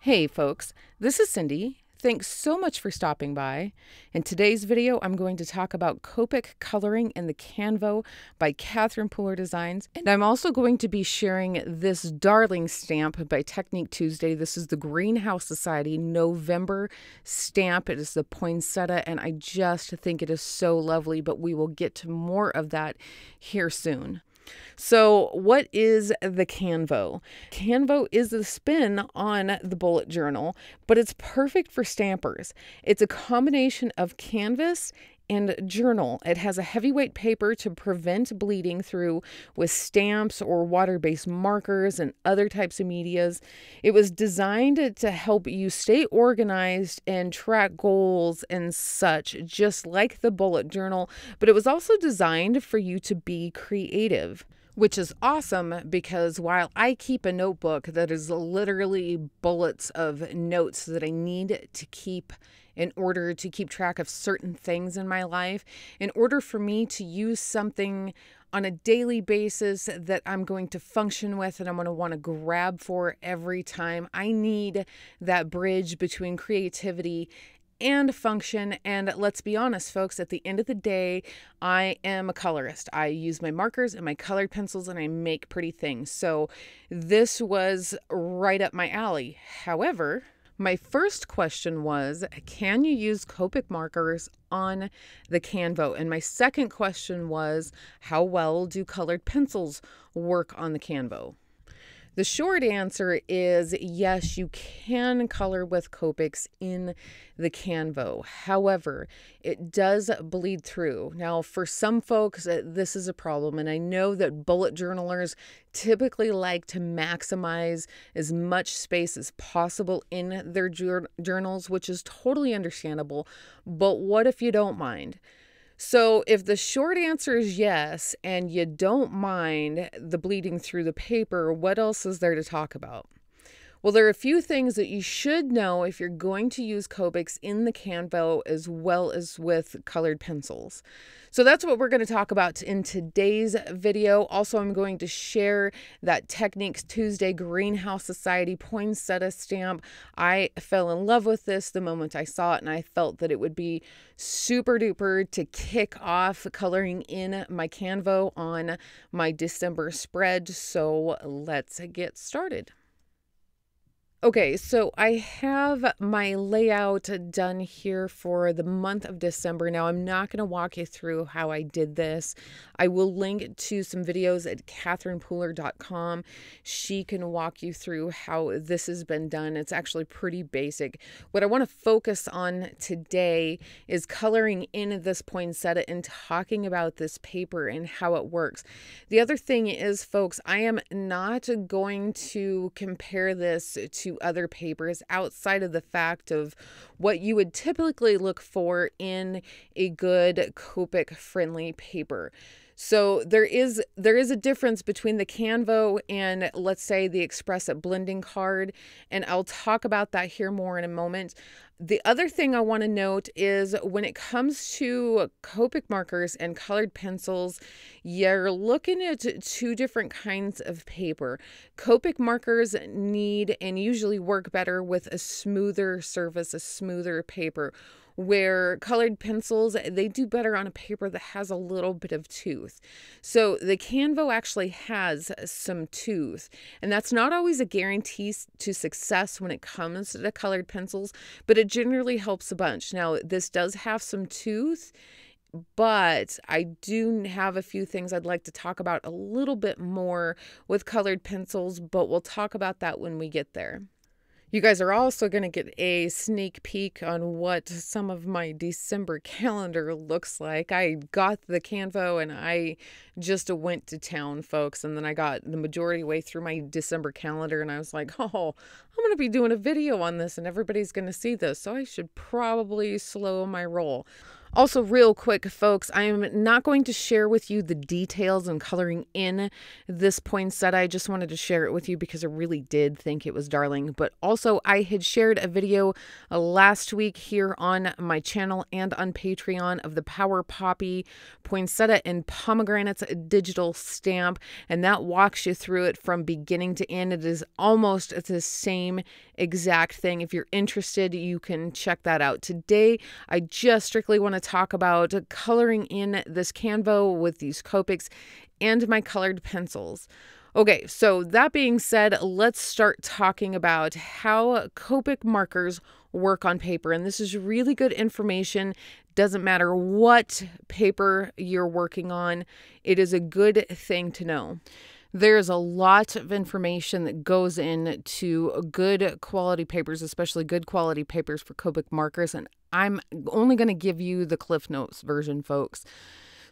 Hey folks, this is Cindy. Thanks so much for stopping by. In today's video, I'm going to talk about Copic Coloring in the Canvo by Catherine Pooler Designs. And I'm also going to be sharing this darling stamp by Technique Tuesday. This is the Greenhouse Society November stamp. It is the Poinsettia, and I just think it is so lovely, but we will get to more of that here soon. So what is the Canvo? Canvo is the spin on the bullet journal, but it's perfect for stampers. It's a combination of canvas and journal. It has a heavyweight paper to prevent bleeding through with stamps or water-based markers and other types of medias. It was designed to help you stay organized and track goals and such, just like the bullet journal, but it was also designed for you to be creative. Which is awesome because while I keep a notebook that is literally bullets of notes that I need to keep in order to keep track of certain things in my life, in order for me to use something on a daily basis that I'm going to function with and I'm going to want to grab for every time, I need that bridge between creativity and function. And let's be honest, folks, at the end of the day, I am a colorist. I use my markers and my colored pencils and I make pretty things. So this was right up my alley. However, my first question was, can you use Copic markers on the Canvo? And my second question was, how well do colored pencils work on the Canvo? The short answer is yes, you can color with Copics in the Canvo. However, it does bleed through. Now, for some folks, this is a problem, and I know that bullet journalers typically like to maximize as much space as possible in their journals, which is totally understandable. But what if you don't mind? So if the short answer is yes, and you don't mind the bleeding through the paper, what else is there to talk about? Well, there are a few things that you should know if you're going to use Copics in the Canvo as well as with colored pencils. So that's what we're going to talk about in today's video. Also, I'm going to share that Techniques Tuesday Greenhouse Society Poinsettia stamp. I fell in love with this the moment I saw it, and I felt that it would be super duper to kick off coloring in my Canvo on my December spread. So let's get started. Okay, so I have my layout done here for the month of December. Now, I'm not going to walk you through how I did this. I will link to some videos at catherinepooler.com. She can walk you through how this has been done. It's actually pretty basic. What I want to focus on today is coloring in this poinsettia and talking about this paper and how it works. The other thing is, folks, I am not going to compare this to other papers outside of the fact of what you would typically look for in a good Copic friendly paper. So there is a difference between the Canvo and, let's say, the Express It blending card, and I'll talk about that here more in a moment. The other thing I want to note is when it comes to Copic markers and colored pencils, you're looking at two different kinds of paper. Copic markers need and usually work better with a smoother surface, a smoother paper, where colored pencils, they do better on a paper that has a little bit of tooth. So the Canvo actually has some tooth, and that's not always a guarantee to success when it comes to colored pencils, but it generally helps a bunch. Now, this does have some tooth, but I do have a few things I'd like to talk about a little bit more with colored pencils, but we'll talk about that when we get there. You guys are also going to get a sneak peek on what some of my December calendar looks like. I got the Canvo and I just went to town, folks, and then I got the majority way through my December calendar and I was like, oh, I'm going to be doing a video on this and everybody's going to see this, so I should probably slow my roll. Also, real quick, folks, I am not going to share with you the details on coloring in this poinsettia. I just wanted to share it with you because I really did think it was darling. But also, I had shared a video last week here on my channel and on Patreon of the Power Poppy Poinsettia and Pomegranates digital stamp, and that walks you through it from beginning to end. It is almost the same exact thing. If you're interested, you can check that out. Today, I just strictly want to talk about coloring in this Canvo with these Copics and my colored pencils. Okay, so that being said, let's start talking about how Copic markers work on paper. And this is really good information. Doesn't matter what paper you're working on, it is a good thing to know. There's a lot of information that goes into good quality papers, especially good quality papers for Copic markers, and I'm only going to give you the Cliff Notes version, folks.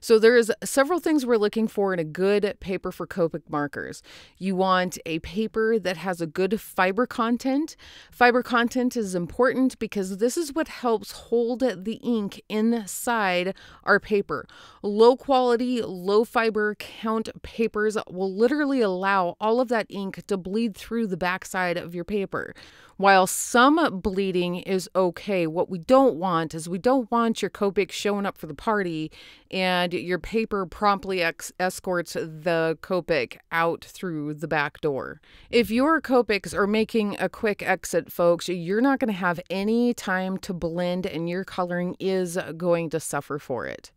So there's several things we're looking for in a good paper for Copic markers. You want a paper that has a good fiber content. Fiber content is important because this is what helps hold the ink inside our paper. Low quality, low fiber count papers will literally allow all of that ink to bleed through the backside of your paper. While some bleeding is okay, what we don't want is we don't want your Copic showing up for the party and your paper promptly escorts the Copic out through the back door. If your Copics are making a quick exit, folks, you're not going to have any time to blend and your coloring is going to suffer for it.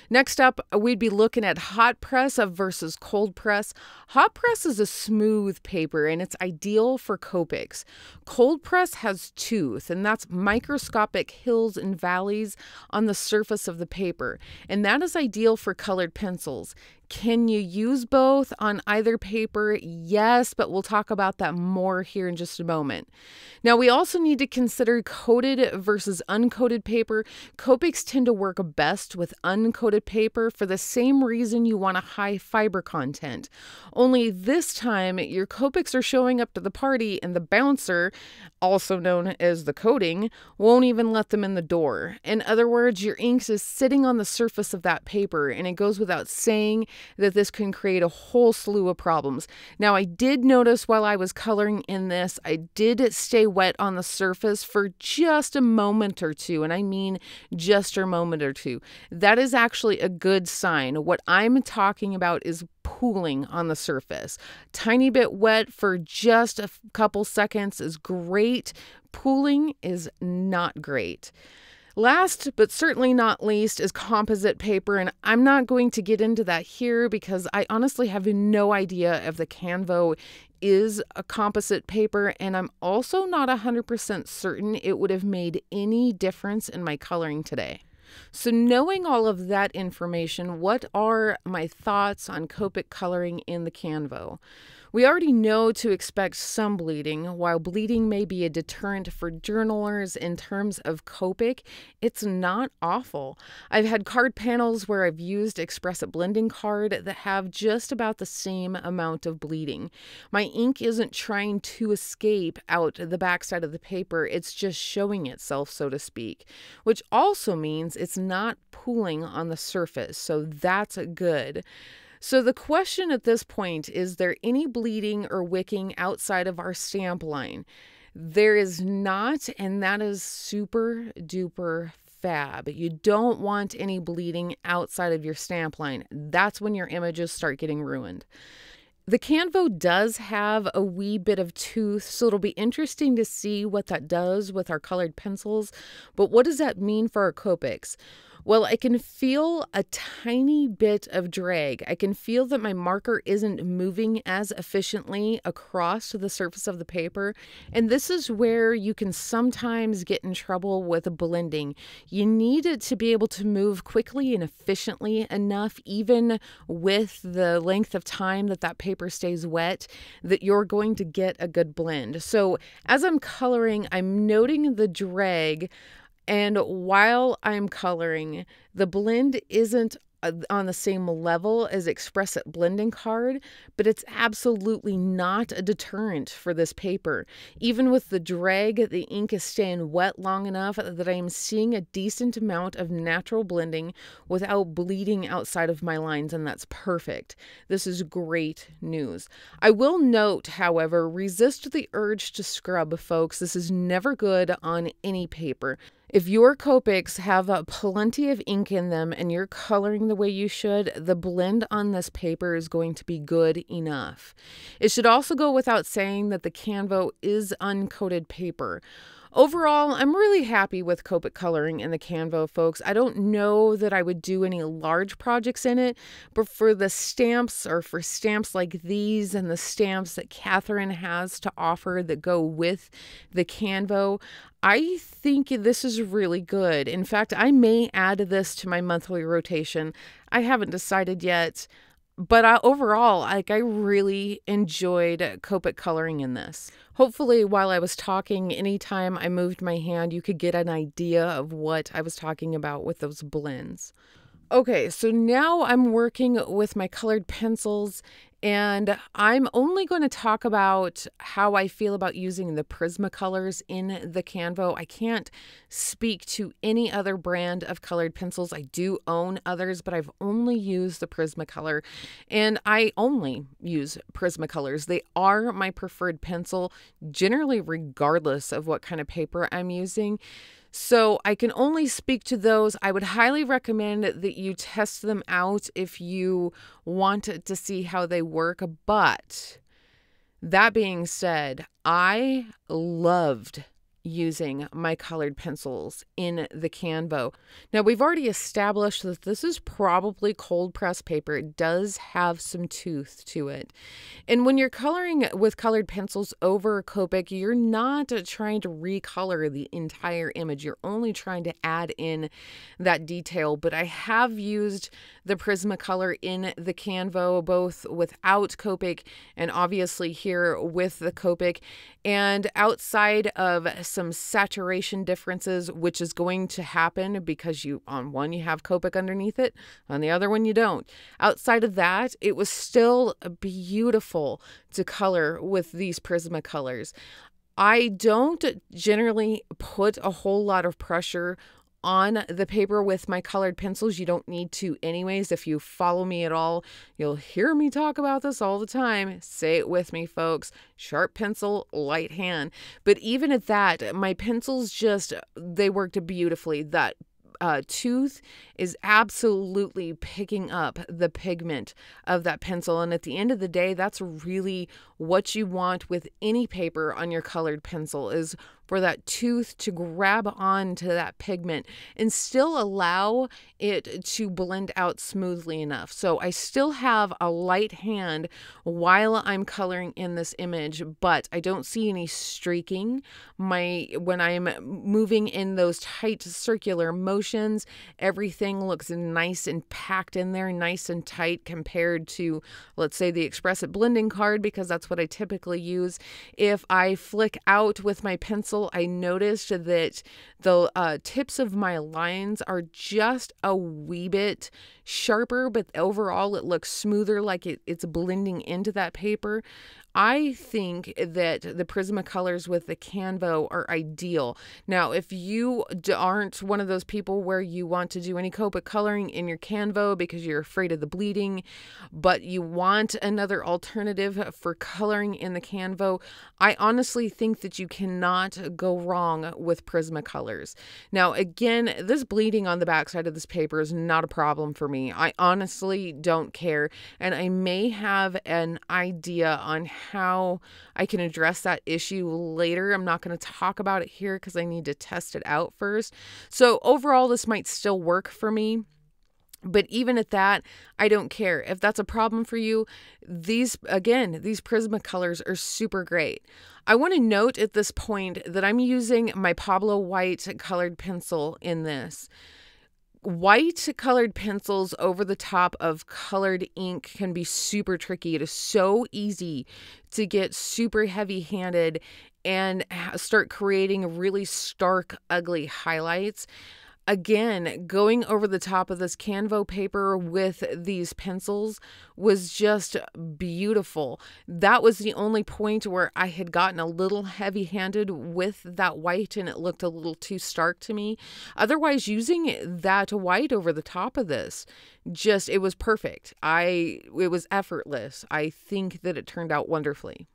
Next up, we'd be looking at hot press versus cold press. Hot press is a smooth paper and it's ideal for Copics. Cold press has tooth, and that's microscopic hills and valleys on the surface of the paper, and that is ideal for colored pencils. Can you use both on either paper? Yes, but we'll talk about that more here in just a moment. Now, we also need to consider coated versus uncoated paper. Copics tend to work best with uncoated paper for the same reason you want a high fiber content. Only this time, your Copics are showing up to the party and the bouncer, also known as the coating, won't even let them in the door. In other words, your ink is sitting on the surface of that paper, and it goes without saying that this can create a whole slew of problems. Now, I did notice while I was coloring in this, I did stay wet on the surface for just a moment or two, and I mean just a moment or two. That is actually a good sign. What I'm talking about is pooling on the surface. Tiny bit wet for just a couple seconds is great. Pooling is not great. Last, but certainly not least, is composite paper, and I'm not going to get into that here because I honestly have no idea if the Canvo is a composite paper, and I'm also not 100% certain it would have made any difference in my coloring today. So knowing all of that information, what are my thoughts on Copic coloring in the Canvo? We already know to expect some bleeding. While bleeding may be a deterrent for journalers in terms of Copic, it's not awful. I've had card panels where I've used Express Blending card that have just about the same amount of bleeding. My ink isn't trying to escape out the backside of the paper, it's just showing itself, so to speak, which also means it's not pooling on the surface, so that's good. So the question at this point, is there any bleeding or wicking outside of our stamp line? There is not, and that is super duper fab. You don't want any bleeding outside of your stamp line. That's when your images start getting ruined. The Canvo does have a wee bit of tooth, so it'll be interesting to see what that does with our colored pencils. But what does that mean for our Copics? Well, I can feel a tiny bit of drag. I can feel that my marker isn't moving as efficiently across the surface of the paper. And this is where you can sometimes get in trouble with blending. You need it to be able to move quickly and efficiently enough, even with the length of time that that paper stays wet, that you're going to get a good blend. So as I'm coloring, I'm noting the drag. And while I'm coloring, the blend isn't on the same level as Express Blending card, but it's absolutely not a deterrent for this paper. Even with the drag, the ink is staying wet long enough that I am seeing a decent amount of natural blending without bleeding outside of my lines, and that's perfect. This is great news. I will note, however, resist the urge to scrub, folks. This is never good on any paper. If your Copics have plenty of ink in them and you're coloring the way you should, the blend on this paper is going to be good enough. It should also go without saying that the Canvo is uncoated paper. Overall, I'm really happy with Copic Coloring in the Canvo, folks. I don't know that I would do any large projects in it, but for the stamps, or for stamps like these and the stamps that Catherine has to offer that go with the Canvo, I think this is really good. In fact, I may add this to my monthly rotation. I haven't decided yet. But overall, I really enjoyed Copic Coloring in this. Hopefully, while I was talking, anytime I moved my hand, you could get an idea of what I was talking about with those blends. Okay, so now I'm working with my colored pencils, and I'm only going to talk about how I feel about using the Prismacolors in the Canvo. I can't speak to any other brand of colored pencils. I do own others, but I've only used the Prismacolor, and I only use Prismacolors. They are my preferred pencil, generally regardless of what kind of paper I'm using. So I can only speak to those. I would highly recommend that you test them out if you want to see how they work. But that being said, I loved using my colored pencils in the Canvo. Now, we've already established that this is probably cold press paper. It does have some tooth to it. And when you're coloring with colored pencils over Copic, you're not trying to recolor the entire image. You're only trying to add in that detail. But I have used the Prismacolor in the Canvo, both without Copic and obviously here with the Copic. And outside of some saturation differences, which is going to happen because on one you have Copic underneath it, on the other one you don't. Outside of that, it was still beautiful to color with these Prismacolors. I don't generally put a whole lot of pressure on the paper with my colored pencils. You don't need to anyways. If you follow me at all, you'll hear me talk about this all the time. Say it with me, folks. Sharp pencil, light hand. But even at that, my pencils they worked beautifully. That tooth is absolutely picking up the pigment of that pencil. And at the end of the day, that's really what you want with any paper on your colored pencil, is for that tooth to grab onto that pigment and still allow it to blend out smoothly enough. So I still have a light hand while I'm coloring in this image, but I don't see any streaking. When I'm moving in those tight circular motions, everything looks nice and packed in there, nice and tight compared to, let's say, the Express It blending card, because that's what I typically use. If I flick out with my pencil, I noticed that the tips of my lines are just a wee bit sharper, but overall it looks smoother, like it's blending into that paper. I think that the Prismacolors with the Canvo are ideal. Now, if you aren't one of those people where you want to do any Copic coloring in your Canvo because you're afraid of the bleeding, but you want another alternative for coloring in the Canvo, I honestly think that you cannot go wrong with Prismacolors. Now, again, this bleeding on the backside of this paper is not a problem for me. I honestly don't care, and I may have an idea on how I can address that issue later. I'm not going to talk about it here because I need to test it out first. So overall, this might still work for me. But even at that, I don't care. If that's a problem for you, these Prismacolors are super great. I want to note at this point that I'm using my Pablo White colored pencil in this. White colored pencils over the top of colored ink can be super tricky. It is so easy to get super heavy-handed and start creating really stark, ugly highlights. Again, going over the top of this Canvo paper with these pencils was just beautiful. That was the only point where I had gotten a little heavy-handed with that white and it looked a little too stark to me. Otherwise, using that white over the top of this, it was perfect. It was effortless. I think that it turned out wonderfully.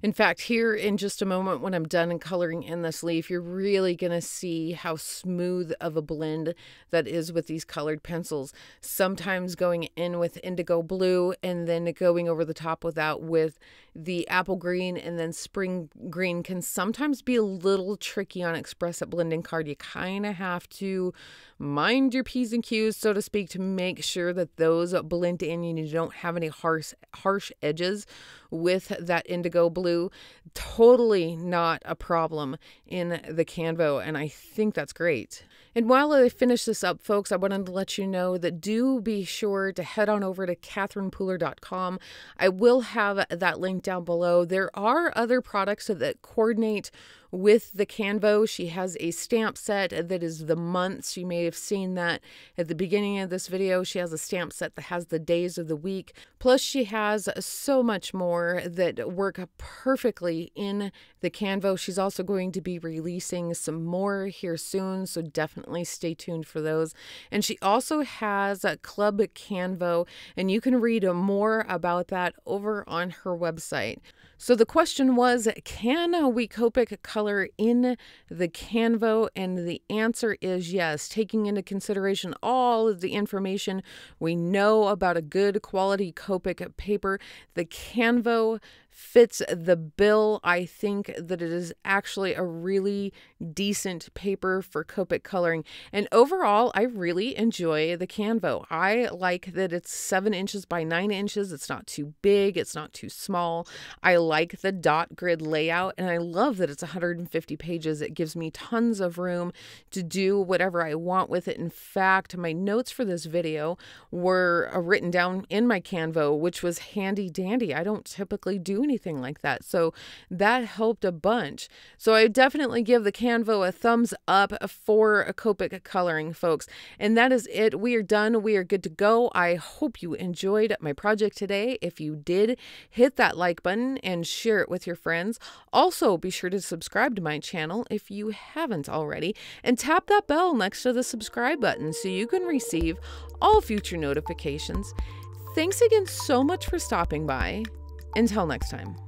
In fact, here in just a moment when I'm done coloring in this leaf, you're really going to see how smooth of a blend that is with these colored pencils. Sometimes going in with indigo blue and then going over the top with that with the apple green and then spring green can sometimes be a little tricky on Express It blending card. You kind of have to mind your P's and Q's, so to speak, to make sure that those blend in and you don't have any harsh edges with that indigo blue. Totally not a problem in the Canvo, and I think that's great. And while I finish this up, folks, I wanted to let you know that do be sure to head on over to catherinepooler.com. I will have that link down below. There are other products that coordinate with the Canvo. She has a stamp set that is the months. You may have seen that at the beginning of this video. She has a stamp set that has the days of the week. Plus, she has so much more that work perfectly in the Canvo. She's also going to be releasing some more here soon, so definitely stay tuned for those. And she also has a Club Canvo, and you can read more about that over on her website. So the question was, can we Copic color in the Canvo? And the answer is yes, taking into consideration all of the information we know about a good quality Copic paper. The Canvo fits the bill. I think that it is actually a really decent paper for Copic coloring. And overall, I really enjoy the Canvo. I like that it's 7 inches by 9 inches. It's not too big. It's not too small. I like the dot grid layout, and I love that it's 150 pages. It gives me tons of room to do whatever I want with it. In fact, my notes for this video were written down in my Canvo, which was handy dandy. I don't typically do anything like that, so that helped a bunch. So I definitely give the Canvo a thumbs up for a Copic coloring, folks. And that is it. We are done. We are good to go. I hope you enjoyed my project today. If you did, hit that like button and share it with your friends. Also, be sure to subscribe to my channel if you haven't already, and tap that bell next to the subscribe button so you can receive all future notifications. Thanks again so much for stopping by. Until next time.